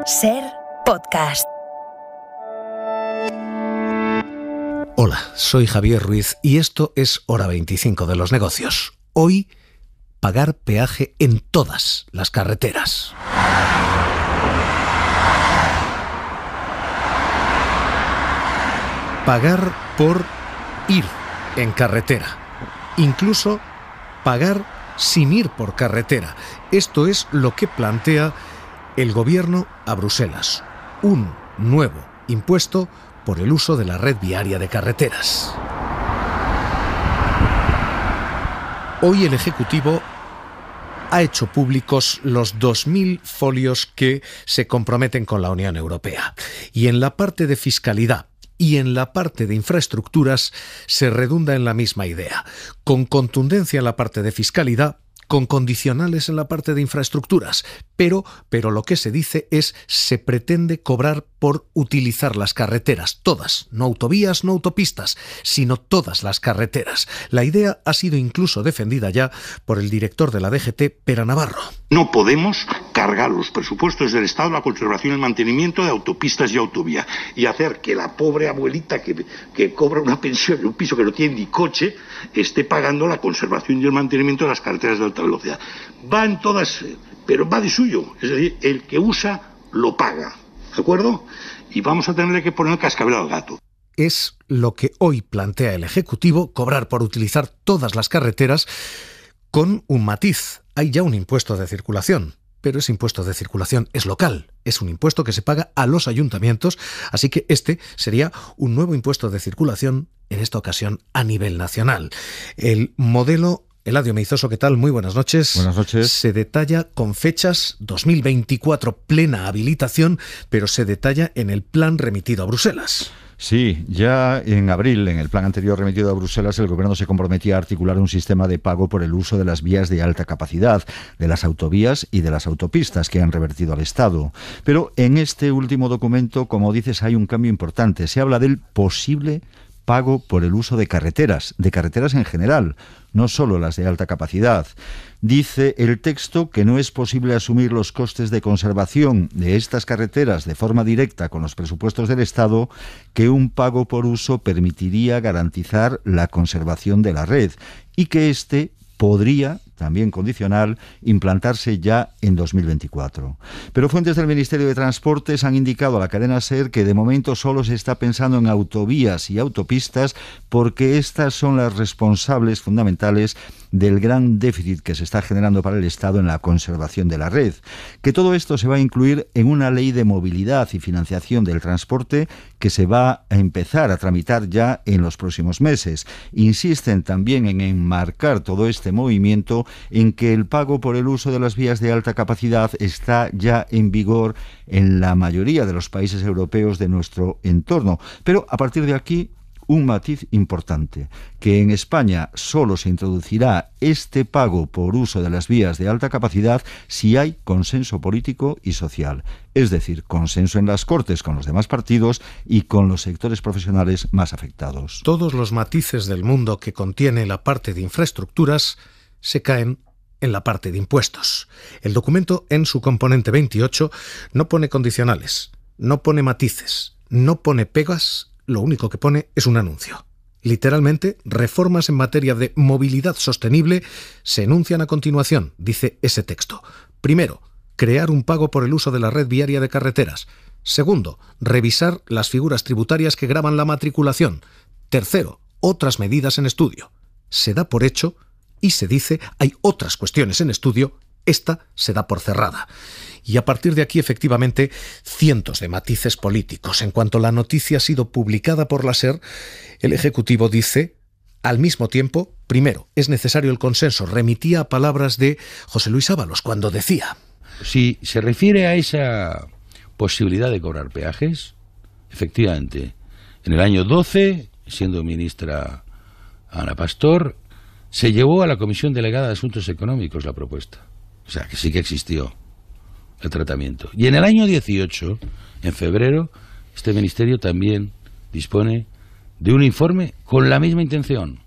SER Podcast. Hola, soy Javier Ruiz y esto es Hora 25 de los negocios. Hoy, pagar peaje en todas las carreteras. Pagar por ir en carretera. Incluso pagar sin ir por carretera. Esto es lo que plantea el gobierno a Bruselas. Un nuevo impuesto por el uso de la red viaria de carreteras. Hoy el Ejecutivo ha hecho públicos los 2.000 folios que se comprometen con la Unión Europea. Y en la parte de fiscalidad y en la parte de infraestructuras se redunda en la misma idea, con contundencia en la parte de fiscalidad, con condicionales en la parte de infraestructuras, pero lo que se dice es se pretende cobrar por utilizar las carreteras, todas, no autovías, no autopistas, sino todas las carreteras. La idea ha sido incluso defendida ya por el director de la DGT, Pere Navarro. No podemos cargar los presupuestos del Estado la conservación y el mantenimiento de autopistas y autovías y hacer que la pobre abuelita que cobra una pensión en un piso que no tiene ni coche esté pagando la conservación y el mantenimiento de las carreteras de alta velocidad. Va en todas, pero va de suyo, es decir, el que usa lo paga, ¿de acuerdo? Y vamos a tener que poner el cascabel al gato. Es lo que hoy plantea el Ejecutivo, cobrar por utilizar todas las carreteras con un matiz. Hay ya un impuesto de circulación, pero ese impuesto de circulación es local, es un impuesto que se paga a los ayuntamientos, así que este sería un nuevo impuesto de circulación, en esta ocasión a nivel nacional. El modelo, Eladio Meizoso, ¿qué tal? Muy buenas noches. Buenas noches. Se detalla con fechas 2024, plena habilitación, pero se detalla en el plan remitido a Bruselas. Sí, ya en abril, en el plan anterior remitido a Bruselas, el Gobierno se comprometía a articular un sistema de pago por el uso de las vías de alta capacidad, de las autovías y de las autopistas que han revertido al Estado. Pero en este último documento, como dices, hay un cambio importante. Se habla del posible pago por el uso de carreteras en general, no solo las de alta capacidad. Dice el texto que no es posible asumir los costes de conservación de estas carreteras de forma directa con los presupuestos del Estado, que un pago por uso permitiría garantizar la conservación de la red y que este podría, también condicional, implantarse ya en 2024. Pero fuentes del Ministerio de Transportes han indicado a la cadena SER que de momento solo se está pensando en autovías y autopistas porque estas son las responsables fundamentales del gran déficit que se está generando para el Estado en la conservación de la red. Que todo esto se va a incluir en una ley de movilidad y financiación del transporte que se va a empezar a tramitar ya en los próximos meses. Insisten también en enmarcar todo este movimiento en que el pago por el uso de las vías de alta capacidad está ya en vigor en la mayoría de los países europeos de nuestro entorno. Pero a partir de aquí, un matiz importante, que en España solo se introducirá este pago por uso de las vías de alta capacidad si hay consenso político y social, es decir, consenso en las Cortes con los demás partidos y con los sectores profesionales más afectados. Todos los matices del mundo que contiene la parte de infraestructuras se caen en la parte de impuestos. El documento, en su componente 28, no pone condicionales, no pone matices, no pone pegas. Lo único que pone es un anuncio. Literalmente, reformas en materia de movilidad sostenible se enuncian a continuación, dice ese texto. Primero, crear un pago por el uso de la red viaria de carreteras. Segundo, revisar las figuras tributarias que gravan la matriculación. Tercero, otras medidas en estudio. Se da por hecho y se dice hay otras cuestiones en estudio. Esta se da por cerrada. Y a partir de aquí, efectivamente, cientos de matices políticos. En cuanto la noticia ha sido publicada por la SER, el Ejecutivo dice, al mismo tiempo, primero, es necesario el consenso. Remitía a palabras de José Luis Ábalos cuando decía: si se refiere a esa posibilidad de cobrar peajes, efectivamente, en el año 12, siendo ministra Ana Pastor, se llevó a la Comisión Delegada de Asuntos Económicos la propuesta. O sea, que sí que existió el tratamiento. Y en el año 18, en febrero, este ministerio también dispone de un informe con la misma intención,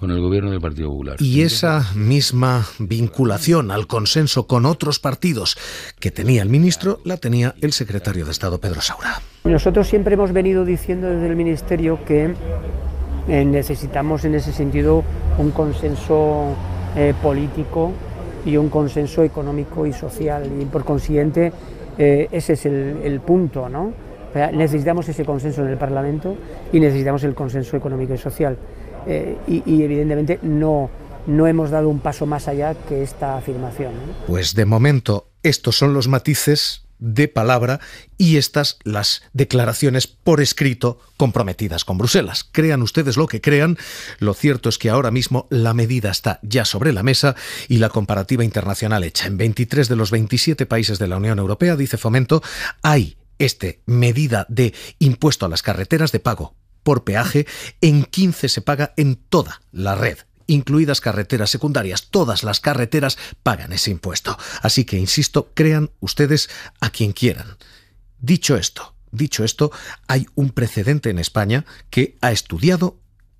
con el gobierno del Partido Popular. Y esa misma vinculación al consenso con otros partidos que tenía el ministro, la tenía el secretario de Estado, Pedro Saura. Nosotros siempre hemos venido diciendo desde el Ministerio que necesitamos en ese sentido un consenso político y un consenso económico y social, y por consiguiente ese es el punto, ¿no? O sea, necesitamos ese consenso en el Parlamento y necesitamos el consenso económico y social, y evidentemente no hemos dado un paso más allá que esta afirmación, ¿no? Pues de momento estos son los matices de palabra y estas las declaraciones por escrito comprometidas con Bruselas. Crean ustedes lo que crean, lo cierto es que ahora mismo la medida está ya sobre la mesa y la comparativa internacional hecha. En 23 de los 27 países de la Unión Europea, dice Fomento, hay medida de impuesto a las carreteras de pago por peaje, en 15 se paga en toda la red, incluidas carreteras secundarias. Todas las carreteras pagan ese impuesto. Así que, insisto, crean ustedes a quien quieran. Dicho esto, hay un precedente en España que ha estudiado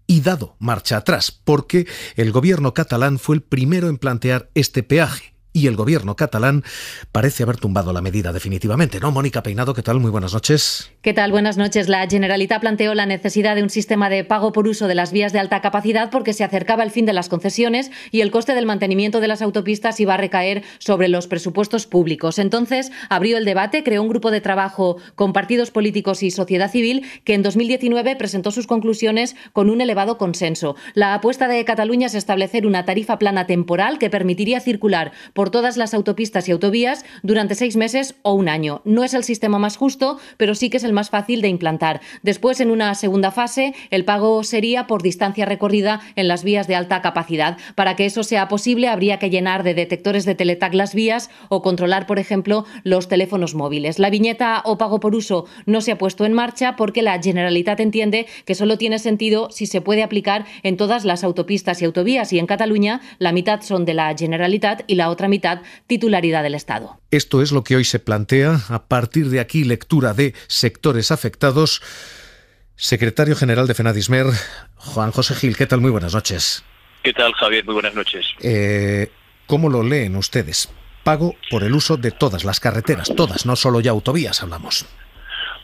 y dado marcha atrás, porque el gobierno catalán fue el primero en plantear este peaje. Y el gobierno catalán parece haber tumbado la medida definitivamente, ¿no? Mónica Peinado, ¿qué tal? Muy buenas noches. ¿Qué tal? Buenas noches. La Generalitat planteó la necesidad de un sistema de pago por uso de las vías de alta capacidad porque se acercaba el fin de las concesiones y el coste del mantenimiento de las autopistas iba a recaer sobre los presupuestos públicos. Entonces abrió el debate, creó un grupo de trabajo con partidos políticos y sociedad civil que en 2019 presentó sus conclusiones con un elevado consenso. La apuesta de Cataluña es establecer una tarifa plana temporal que permitiría circular por todas las autopistas y autovías durante 6 meses o un año. No es el sistema más justo, pero sí que es el más fácil de implantar. Después, en una segunda fase, el pago sería por distancia recorrida en las vías de alta capacidad. Para que eso sea posible, habría que llenar de detectores de teletag las vías o controlar, por ejemplo, los teléfonos móviles. La viñeta o pago por uso no se ha puesto en marcha porque la Generalitat entiende que solo tiene sentido si se puede aplicar en todas las autopistas y autovías, y en Cataluña la mitad son de la Generalitat y la otra mitad titularidad del Estado. Esto es lo que hoy se plantea. A partir de aquí, lectura de sectores afectados. Secretario General de FENADISMER, Juan José Gil, ¿qué tal? Muy buenas noches. ¿Qué tal, Javier? Muy buenas noches. ¿Cómo lo leen ustedes? Pago por el uso de todas las carreteras, todas, no solo ya autovías hablamos.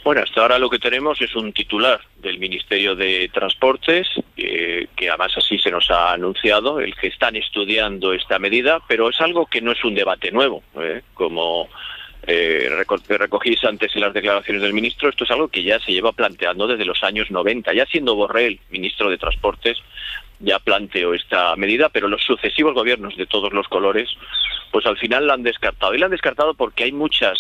Bueno, hasta ahora lo que tenemos es un titular del Ministerio de Transportes, que además así se nos ha anunciado, el que están estudiando esta medida, pero es algo que no es un debate nuevo, como recogís antes en las declaraciones del ministro. Esto es algo que ya se lleva planteando desde los años 90, ya siendo Borrell ministro de Transportes, ya planteó esta medida, pero los sucesivos gobiernos de todos los colores, pues al final la han descartado. Y la han descartado porque hay muchas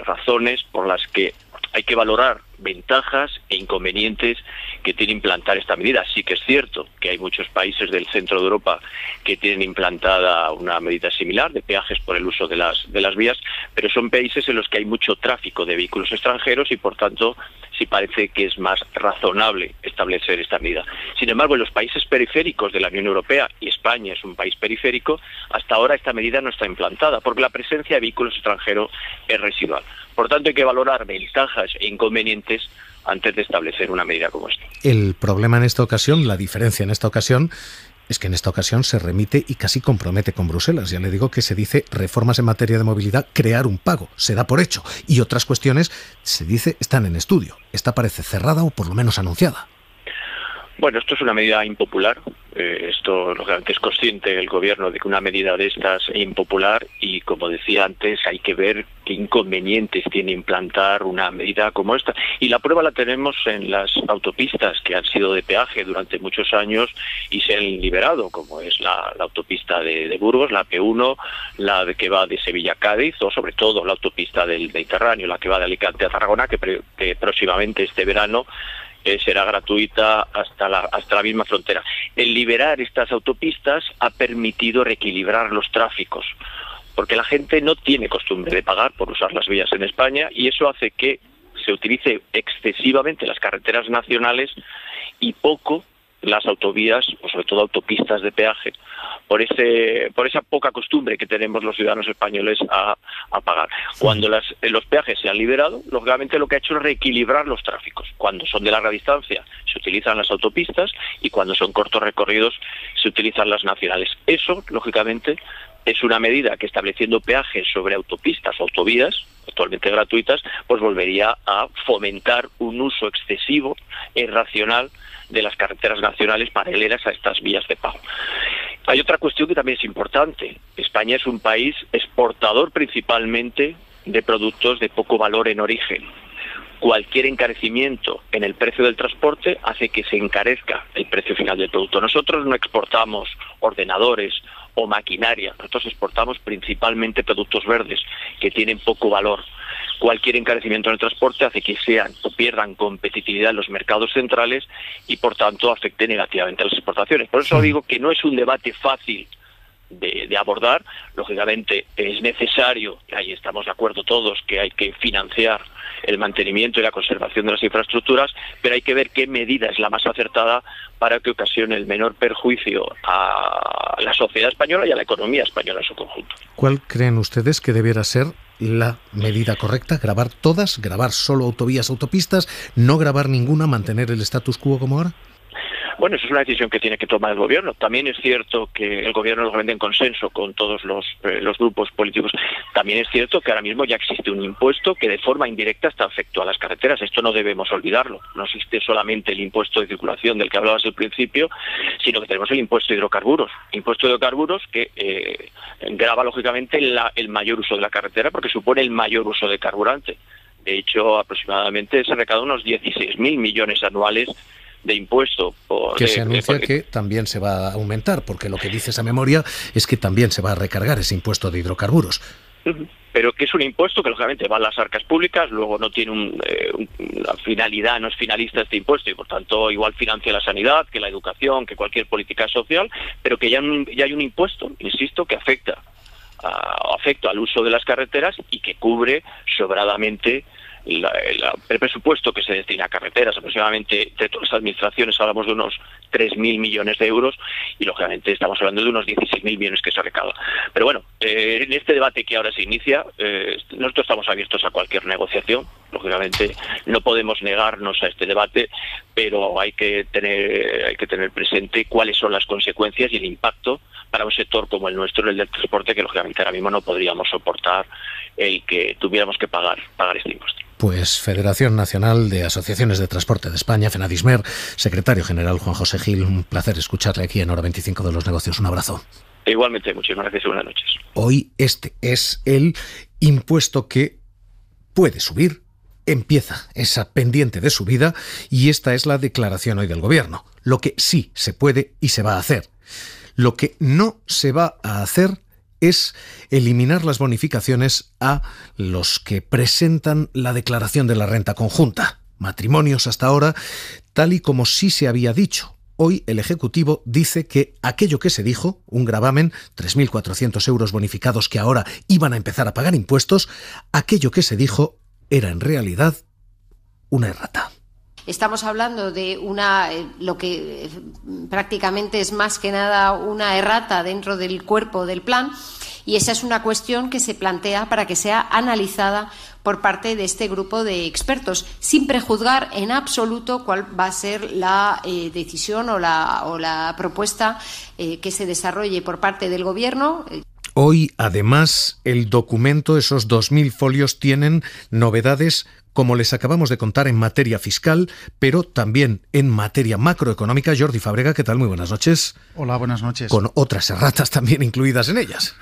razones por las que hay que valorar ventajas e inconvenientes que tiene implantar esta medida. Sí que es cierto que hay muchos países del centro de Europa que tienen implantada una medida similar de peajes por el uso de las vías, pero son países en los que hay mucho tráfico de vehículos extranjeros y por tanto sí parece que es más razonable establecer esta medida. Sin embargo, en los países periféricos de la Unión Europea, y España es un país periférico, hasta ahora esta medida no está implantada porque la presencia de vehículos extranjeros es residual. Por tanto, hay que valorar ventajas e inconvenientes antes de establecer una medida como esta. El problema en esta ocasión, la diferencia en esta ocasión, es que en esta ocasión se remite y casi compromete con Bruselas. Ya le digo que se dice reformas en materia de movilidad, crear un pago, se da por hecho. Y otras cuestiones, se dice, están en estudio. Esta parece cerrada o por lo menos anunciada. Bueno, esto es una medida impopular. Esto, lógicamente, es consciente el gobierno de que una medida de estas es impopular y, como decía antes, hay que ver qué inconvenientes tiene implantar una medida como esta. Y la prueba la tenemos en las autopistas que han sido de peaje durante muchos años y se han liberado, como es la autopista de Burgos, la P1, la que va de Sevilla a Cádiz, o sobre todo la autopista del Mediterráneo, la que va de Alicante a Tarragona, que próximamente este verano será gratuita hasta la misma frontera. El liberar estas autopistas ha permitido reequilibrar los tráficos, porque la gente no tiene costumbre de pagar por usar las vías en España y eso hace que se utilice excesivamente las carreteras nacionales y poco las autovías, o sobre todo autopistas de peaje, por esa poca costumbre que tenemos los ciudadanos españoles a pagar. Cuando los peajes se han liberado, lógicamente lo que ha hecho es reequilibrar los tráficos. Cuando son de larga distancia se utilizan las autopistas y cuando son cortos recorridos se utilizan las nacionales. Eso, lógicamente, es una medida que, estableciendo peajes sobre autopistas o autovías, actualmente gratuitas, pues volvería a fomentar un uso excesivo e irracional de las carreteras nacionales paralelas a estas vías de pago. Hay otra cuestión que también es importante. España es un país exportador principalmente de productos de poco valor en origen. Cualquier encarecimiento en el precio del transporte hace que se encarezca el precio final del producto. Nosotros no exportamos ordenadores o maquinaria, nosotros exportamos principalmente productos verdes que tienen poco valor. Cualquier encarecimiento en el transporte hace que sean o pierdan competitividad en los mercados centrales y por tanto afecte negativamente a las exportaciones. Por eso digo que no es un debate fácil de abordar. Lógicamente es necesario, y ahí estamos de acuerdo todos, que hay que financiar el mantenimiento y la conservación de las infraestructuras, pero hay que ver qué medida es la más acertada para que ocasione el menor perjuicio a la sociedad española y a la economía española en su conjunto. ¿Cuál creen ustedes que debiera ser la medida correcta? ¿Gravar todas? ¿Gravar solo autovías, autopistas? ¿No gravar ninguna? ¿Mantener el status quo como ahora? Bueno, eso es una decisión que tiene que tomar el Gobierno. También es cierto que el Gobierno lo vende en consenso con todos los grupos políticos. También es cierto que ahora mismo ya existe un impuesto que de forma indirecta está afecto a las carreteras. Esto no debemos olvidarlo. No existe solamente el impuesto de circulación del que hablabas al principio, sino que tenemos el impuesto de hidrocarburos. Impuesto de hidrocarburos que grava lógicamente el mayor uso de la carretera porque supone el mayor uso de carburante. De hecho, aproximadamente se recaudan unos 16.000 millones anuales de impuesto. Que se anuncia que también se va a aumentar, porque lo que dice esa memoria es que también se va a recargar ese impuesto de hidrocarburos. Pero que es un impuesto que lógicamente va a las arcas públicas, luego no tiene una finalidad, no es finalista este impuesto y por tanto igual financia la sanidad, que la educación, que cualquier política social, pero que ya hay un impuesto, insisto, que afecta al uso de las carreteras y que cubre sobradamente el presupuesto que se destina a carreteras. Aproximadamente entre todas las administraciones hablamos de unos 3.000 millones de euros y lógicamente estamos hablando de unos 16.000 millones que se recauda. Pero bueno, en este debate que ahora se inicia, nosotros estamos abiertos a cualquier negociación. Lógicamente no podemos negarnos a este debate, pero hay que tener presente cuáles son las consecuencias y el impacto para un sector como el nuestro, el del transporte, que lógicamente ahora mismo no podríamos soportar el que tuviéramos que pagar este impuesto. Pues Federación Nacional de Asociaciones de Transporte de España, FENADISMER, secretario general Juan José Gil, un placer escucharle aquí en Hora 25 de los Negocios. Un abrazo. Igualmente, muchísimas gracias y buenas noches. Hoy este es el impuesto que puede subir, empieza esa pendiente de subida y esta es la declaración hoy del Gobierno. Lo que sí se puede y se va a hacer. Lo que no se va a hacer es eliminar las bonificaciones a los que presentan la declaración de la renta conjunta. Matrimonios hasta ahora, tal y como sí se había dicho. Hoy el Ejecutivo dice que aquello que se dijo, un gravamen, 3.400 euros bonificados que ahora iban a empezar a pagar impuestos, aquello que se dijo era en realidad una errata. Estamos hablando de lo que prácticamente es más que nada una errata dentro del cuerpo del plan y esa es una cuestión que se plantea para que sea analizada por parte de este grupo de expertos, sin prejuzgar en absoluto cuál va a ser la decisión o la propuesta que se desarrolle por parte del Gobierno. Hoy, además, el documento, esos 2.000 folios, tienen novedades, como les acabamos de contar, en materia fiscal, pero también en materia macroeconómica. Jordi Fábrega, ¿qué tal? Muy buenas noches. Hola, buenas noches. Con otras erratas también incluidas en ellas.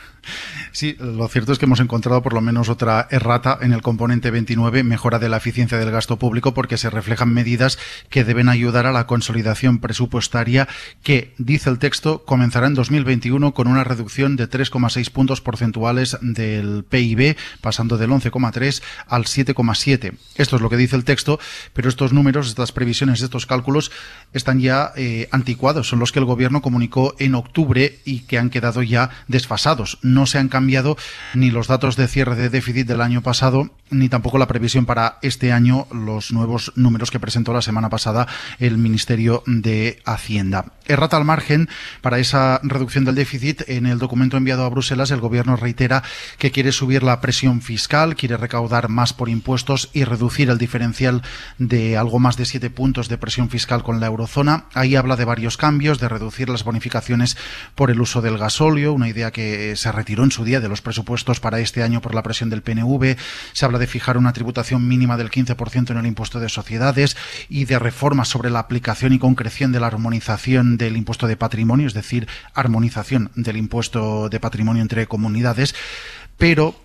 Sí, lo cierto es que hemos encontrado por lo menos otra errata en el componente 29, mejora de la eficiencia del gasto público, porque se reflejan medidas que deben ayudar a la consolidación presupuestaria que, dice el texto, comenzará en 2021 con una reducción de 3,6 puntos porcentuales del PIB, pasando del 11,3 al 7,7. Esto es lo que dice el texto, pero estos números, estas previsiones, estos cálculos están ya anticuados, son los que el Gobierno comunicó en octubre y que han quedado ya desfasados. No se han cambiado ni los datos de cierre de déficit del año pasado, ni tampoco la previsión para este año, los nuevos números que presentó la semana pasada el Ministerio de Hacienda. Errata al margen para esa reducción del déficit. En el documento enviado a Bruselas, el Gobierno reitera que quiere subir la presión fiscal, quiere recaudar más por impuestos y reducir el diferencial de algo más de 7 puntos de presión fiscal con la eurozona. Ahí habla de varios cambios, de reducir las bonificaciones por el uso del gasóleo, una idea que se retiró en su día de los presupuestos para este año por la presión del PNV. Se habla de fijar una tributación mínima del 15% en el impuesto de sociedades y de reformas sobre la aplicación y concreción de la armonización del impuesto de patrimonio, es decir, armonización del impuesto de patrimonio entre comunidades, pero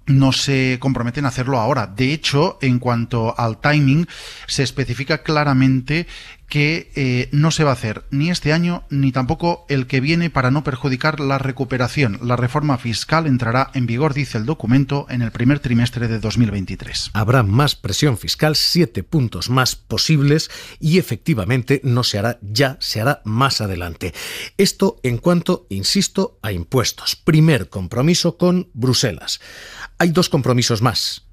no se comprometen a hacerlo ahora. De hecho, en cuanto al timing, se especifica claramente que no se va a hacer ni este año ni tampoco el que viene para no perjudicar la recuperación. La reforma fiscal entrará en vigor, dice el documento, en el primer trimestre de 2023. Habrá más presión fiscal, 7 puntos más posibles, y efectivamente no se hará ya, se hará más adelante. Esto en cuanto, insisto, a impuestos. Primer compromiso con Bruselas. Hay 2 compromisos más.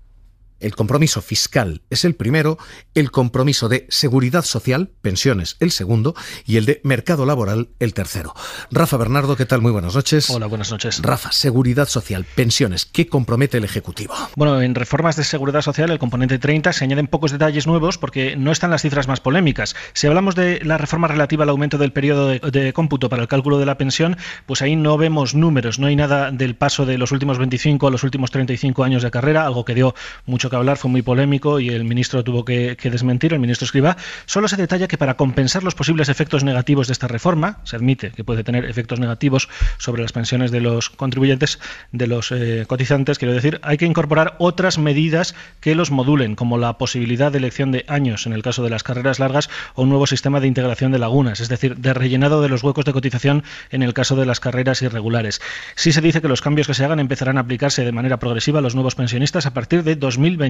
El compromiso fiscal es el primero, el compromiso de seguridad social, pensiones, el segundo, y el de mercado laboral, el tercero. Rafa Bernardo, ¿qué tal? Muy buenas noches. Hola, buenas noches. Rafa, seguridad social, pensiones, ¿qué compromete el Ejecutivo? Bueno, en reformas de seguridad social, el componente 30, se añaden pocos detalles nuevos porque no están las cifras más polémicas. Si hablamos de la reforma relativa al aumento del periodo de cómputo para el cálculo de la pensión, pues ahí no vemos números, no hay nada del paso de los últimos 25 a los últimos 35 años de carrera, algo que dio mucho que hablar, fue muy polémico y el ministro tuvo que desmentir, el ministro Escrivá. Solo se detalla que para compensar los posibles efectos negativos de esta reforma, se admite que puede tener efectos negativos sobre las pensiones de los contribuyentes, de los cotizantes, quiero decir, hay que incorporar otras medidas que los modulen, como la posibilidad de elección de años en el caso de las carreras largas o un nuevo sistema de integración de lagunas, es decir, de rellenado de los huecos de cotización en el caso de las carreras irregulares. Sí se dice que los cambios que se hagan empezarán a aplicarse de manera progresiva a los nuevos pensionistas a partir de 2023.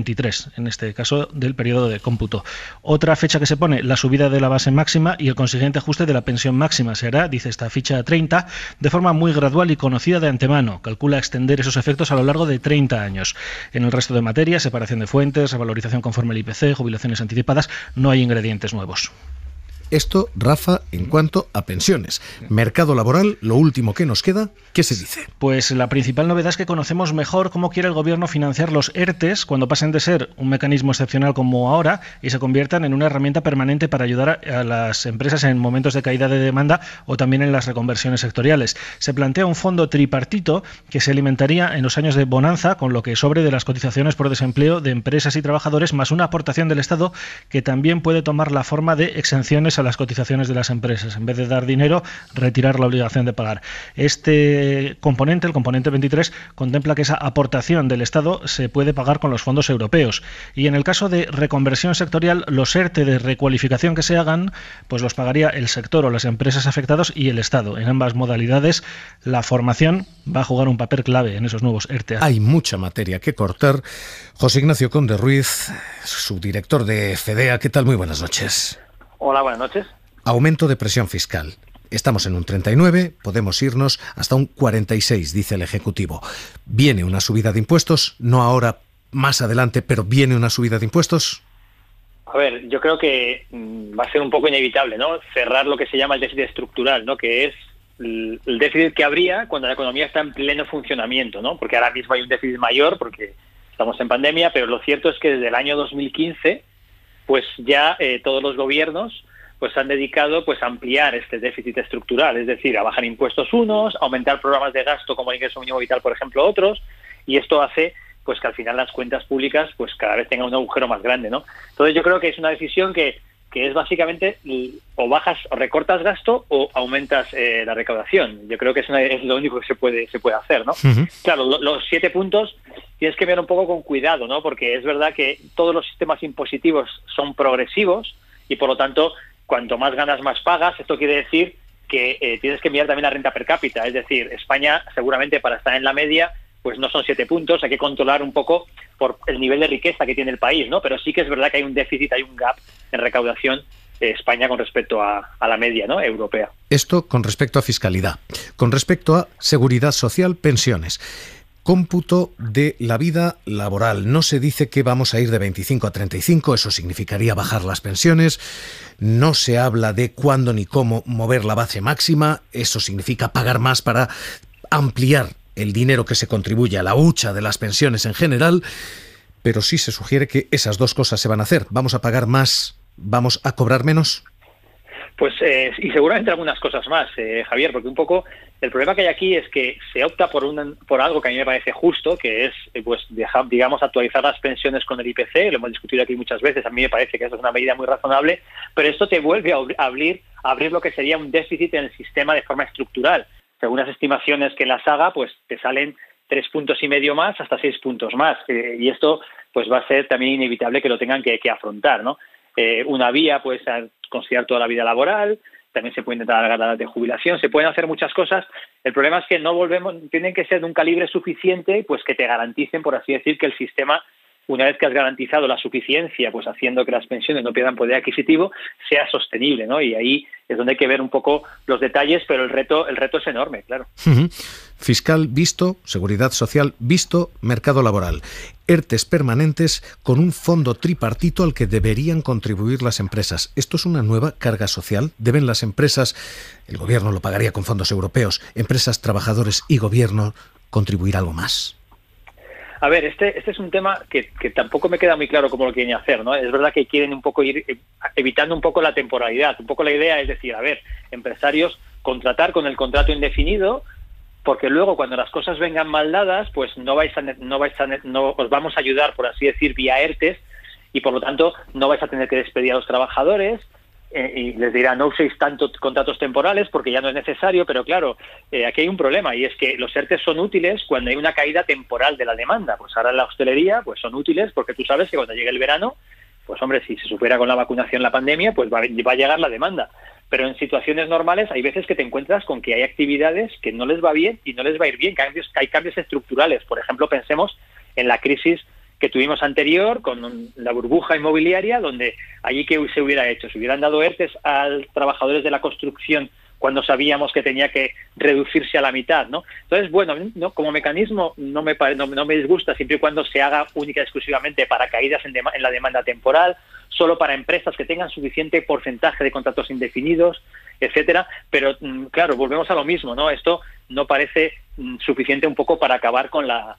En este caso del periodo de cómputo. Otra fecha que se pone, la subida de la base máxima y el consiguiente ajuste de la pensión máxima. Se hará, dice esta ficha 30, de forma muy gradual y conocida de antemano. Calcula extender esos efectos a lo largo de 30 años. En el resto de materias, separación de fuentes, revalorización conforme al IPC, jubilaciones anticipadas, no hay ingredientes nuevos. Esto, Rafa, en cuanto a pensiones. Mercado laboral, lo último que nos queda, ¿qué se dice? Pues la principal novedad es que conocemos mejor cómo quiere el Gobierno financiar los ERTEs cuando pasen de ser un mecanismo excepcional como ahora y se conviertan en una herramienta permanente para ayudar a las empresas en momentos de caída de demanda o también en las reconversiones sectoriales. Se plantea un fondo tripartito que se alimentaría en los años de bonanza con lo que sobre de las cotizaciones por desempleo de empresas y trabajadores, más una aportación del Estado que también puede tomar la forma de exenciones a las cotizaciones de las empresas. En vez de dar dinero, retirar la obligación de pagar. Este componente, el componente 23, contempla que esa aportación del Estado se puede pagar con los fondos europeos. Y en el caso de reconversión sectorial, los ERTE de recualificación que se hagan, pues los pagaría el sector o las empresas afectados y el Estado. En ambas modalidades, la formación va a jugar un papel clave en esos nuevos ERTE. Hay mucha materia que cortar. José Ignacio Conde Ruiz, subdirector de FEDEA, ¿qué tal? Muy buenas noches. Hola, buenas noches. Aumento de presión fiscal. Estamos en un 39, podemos irnos hasta un 46, dice el Ejecutivo. ¿Viene una subida de impuestos? No ahora, más adelante, pero ¿viene una subida de impuestos? A ver, yo creo que va a ser un poco inevitable, ¿no? Cerrar lo que se llama el déficit estructural, ¿no? Que es el déficit que habría cuando la economía está en pleno funcionamiento, ¿no? Porque ahora mismo hay un déficit mayor porque estamos en pandemia, pero lo cierto es que desde el año 2015 pues ya todos los gobiernos pues han dedicado pues a ampliar este déficit estructural, es decir, a bajar impuestos unos, a aumentar programas de gasto como el ingreso mínimo vital, por ejemplo, otros, y esto hace pues que al final las cuentas públicas pues cada vez tengan un agujero más grande, ¿no? Entonces yo creo que es una decisión que es básicamente o bajas o recortas gasto o aumentas la recaudación. Yo creo que es lo único que se puede hacer, ¿no? Uh-huh. Claro, los 7 puntos tienes que ver un poco con cuidado, ¿no? Porque es verdad que todos los sistemas impositivos son progresivos y por lo tanto cuanto más ganas más pagas. Esto quiere decir que tienes que mirar también la renta per cápita, es decir, España seguramente para estar en la media pues no son 7 puntos, hay que controlar un poco por el nivel de riqueza que tiene el país, ¿no? Pero sí que es verdad que hay un déficit, hay un gap en recaudación de España con respecto a la media, ¿no?, europea. Esto con respecto a fiscalidad. Con respecto a seguridad social, pensiones. Cómputo de la vida laboral. No se dice que vamos a ir de 25 a 35, eso significaría bajar las pensiones. No se habla de cuándo ni cómo mover la base máxima, eso significa pagar más para ampliar el dinero que se contribuye a la hucha de las pensiones en general, pero sí se sugiere que esas dos cosas se van a hacer. ¿Vamos a pagar más? ¿Vamos a cobrar menos? Pues, y seguramente algunas cosas más, Javier, porque un poco el problema que hay aquí es que se opta por algo que a mí me parece justo, que es, pues, digamos, actualizar las pensiones con el IPC, lo hemos discutido aquí muchas veces, a mí me parece que eso es una medida muy razonable, pero esto te vuelve a abrir lo que sería un déficit en el sistema de forma estructural. Según las estimaciones que las haga, pues te salen 3,5 puntos más hasta 6 puntos más, y esto pues va a ser también inevitable que lo tengan que afrontar, ¿no? Una vía, pues, considerar toda la vida laboral, también se puede intentar alargar la edad de jubilación, se pueden hacer muchas cosas. El problema es que tienen que ser de un calibre suficiente, pues que te garanticen, por así decir, que el sistema, una vez que has garantizado la suficiencia, pues haciendo que las pensiones no pierdan poder adquisitivo, sea sostenible, ¿no? Y ahí es donde hay que ver un poco los detalles, pero el reto es enorme, claro. Fiscal visto, seguridad social visto, mercado laboral. ERTEs permanentes con un fondo tripartito al que deberían contribuir las empresas. ¿Esto es una nueva carga social? ¿Deben las empresas, el gobierno lo pagaría con fondos europeos, empresas, trabajadores y gobierno contribuir algo más? A ver, este es un tema que tampoco me queda muy claro cómo lo quieren hacer, ¿no? Es verdad que quieren un poco ir evitando un poco la temporalidad. Un poco la idea es decir, a ver, empresarios, contratar con el contrato indefinido, porque luego cuando las cosas vengan mal dadas, pues no os vamos a ayudar, por así decir, vía ERTEs, y por lo tanto no vais a tener que despedir a los trabajadores, y les dirá no uséis tantos contratos temporales porque ya no es necesario, pero claro, aquí hay un problema, y es que los ERTEs son útiles cuando hay una caída temporal de la demanda. Pues ahora en la hostelería pues son útiles porque tú sabes que cuando llegue el verano, pues hombre, si se supera con la vacunación la pandemia, pues va a llegar la demanda. Pero en situaciones normales hay veces que te encuentras con que hay actividades que no les va bien y no les va a ir bien, que hay cambios estructurales. Por ejemplo, pensemos en la crisis que tuvimos anterior con la burbuja inmobiliaria, donde allí que se hubiera hecho, se hubieran dado ERTEs a trabajadores de la construcción cuando sabíamos que tenía que reducirse a la mitad, ¿no? Entonces, bueno, no, como mecanismo no me disgusta siempre y cuando se haga única y exclusivamente para caídas en la demanda temporal, solo para empresas que tengan suficiente porcentaje de contratos indefinidos, etcétera. Pero claro, volvemos a lo mismo, ¿no? Esto no parece suficiente un poco para acabar con la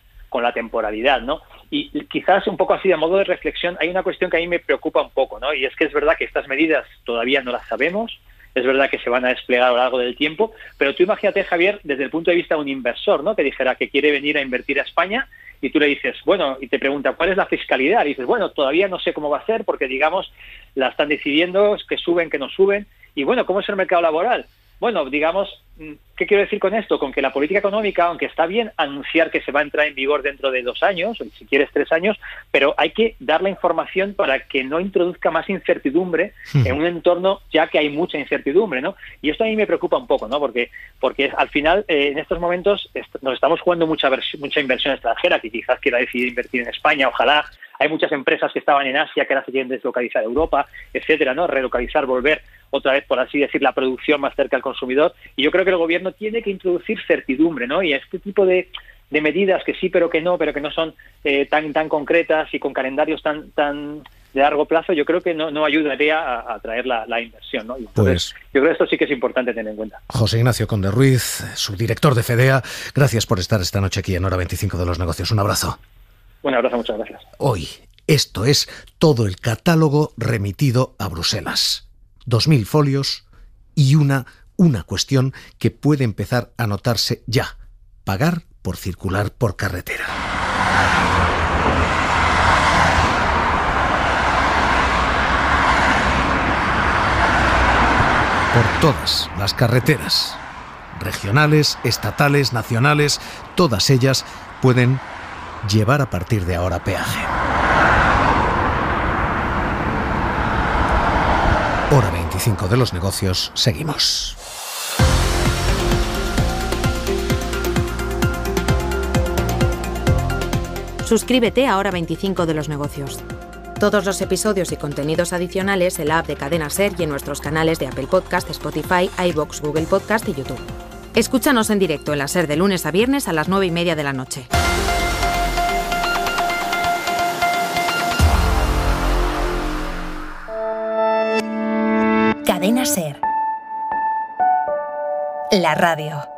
temporalidad, ¿no? Y quizás un poco así de modo de reflexión, hay una cuestión que a mí me preocupa un poco, ¿no? Y es que es verdad que estas medidas todavía no las sabemos, es verdad que se van a desplegar a lo largo del tiempo, pero tú imagínate, Javier, desde el punto de vista de un inversor, ¿no?, que dijera que quiere venir a invertir a España, y tú le dices, bueno, y te pregunta, ¿cuál es la fiscalidad? Y dices, bueno, todavía no sé cómo va a ser, porque, digamos, la están decidiendo, que suben, que no suben, y bueno, ¿cómo es el mercado laboral? Bueno, digamos, ¿qué quiero decir con esto? Con que la política económica, aunque está bien anunciar que se va a entrar en vigor dentro de 2 años, o si quieres 3 años, pero hay que dar la información para que no introduzca más incertidumbre en un entorno ya que hay mucha incertidumbre, ¿no? Y esto a mí me preocupa un poco, ¿no? Porque al final, en estos momentos, nos estamos jugando mucha inversión extranjera, que quizás quiera decidir invertir en España, ojalá. Hay muchas empresas que estaban en Asia que ahora se quieren deslocalizar a Europa, etcétera, ¿no? Relocalizar, volver otra vez, por así decir, la producción más cerca al consumidor. Y yo creo que el gobierno tiene que introducir certidumbre, ¿no? Y este tipo de medidas que sí, pero que no son tan concretas y con calendarios tan de largo plazo, yo creo que no ayudaría a atraer la inversión, ¿no? Y entonces, yo creo que esto sí que es importante tener en cuenta. José Ignacio Conde Ruiz, subdirector de FEDEA, gracias por estar esta noche aquí en Hora 25 de los Negocios. Un abrazo. Un abrazo, muchas gracias. Hoy, esto es todo el catálogo remitido a Bruselas. 2.000 folios y una cuestión que puede empezar a notarse ya: pagar por circular por carretera. Por todas las carreteras, regionales, estatales, nacionales, todas ellas pueden llevar a partir de ahora peaje. Hora 25 de los negocios, seguimos. Suscríbete a Hora 25 de los negocios. Todos los episodios y contenidos adicionales en la app de Cadena SER y en nuestros canales de Apple Podcast, Spotify, iVoox, Google Podcast y YouTube. Escúchanos en directo en la SER de lunes a viernes a las 9:30 de la noche. Cadena SER. La radio.